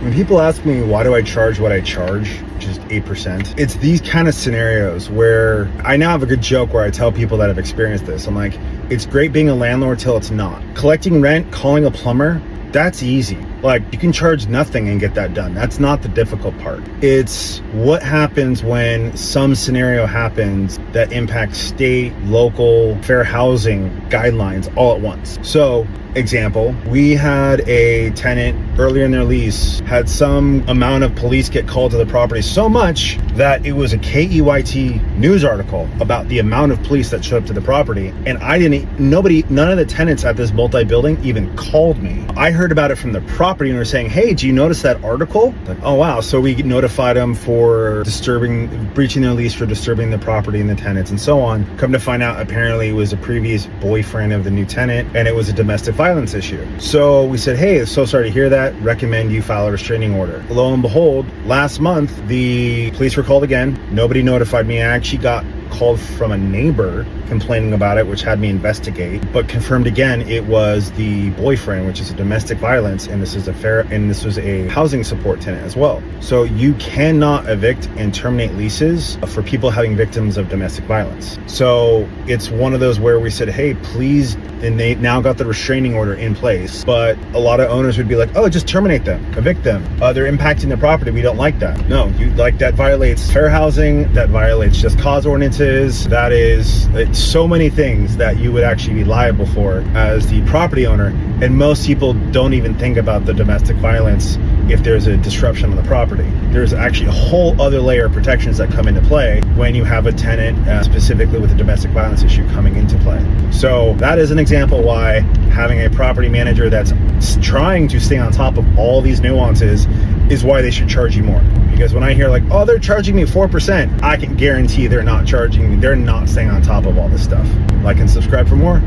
When people ask me, why do I charge what I charge, just 8%, it's these kind of scenarios where I now have a good joke where I tell people that have experienced this. I'm like, it's great being a landlord till it's not. Collecting rent, calling a plumber, that's easy. Like, you can charge nothing and get that done. That's not the difficult part. It's what happens when some scenario happens that impacts state, local, fair housing guidelines all at once. So, example, we had a tenant earlier in their lease had some amount of police get called to the property, so much that it was a KEYT news article about the amount of police that showed up to the property. And none of the tenants at this multi-building even called me. I heard about it from the property owner saying, hey, do you notice that article? Like, oh wow. So we notified them for breaching their lease, for disturbing the property and the tenants and so on. Come to find out, apparently it was a previous boyfriend of the new tenant and it was a domestic violence issue. So we said, hey, so sorry to hear that. Recommend you file a restraining order. Lo and behold, last month, the police were called again. Nobody notified me. I actually got called from a neighbor complaining about it, which had me investigate, but confirmed again it was the boyfriend, which is a domestic violence, and this was a housing support tenant as well. So you cannot evict and terminate leases for people having victims of domestic violence. So it's one of those where we said, hey, please, and they now got the restraining order in place, but a lot of owners would be like, oh, just terminate them, evict them. They're impacting the property. We don't like that. No, that violates fair housing, that violates just cause ordinances. It's so many things that you would actually be liable for as the property owner. And most people don't even think about the domestic violence if there's a disruption on the property. There's actually a whole other layer of protections that come into play when you have a tenant specifically with a domestic violence issue coming into play. So that is an example why having a property manager that's trying to stay on top of all these nuances is why they should charge you more. Because when I hear like, oh, they're charging me 4%, I can guarantee they're not staying on top of all this stuff. Like and subscribe for more.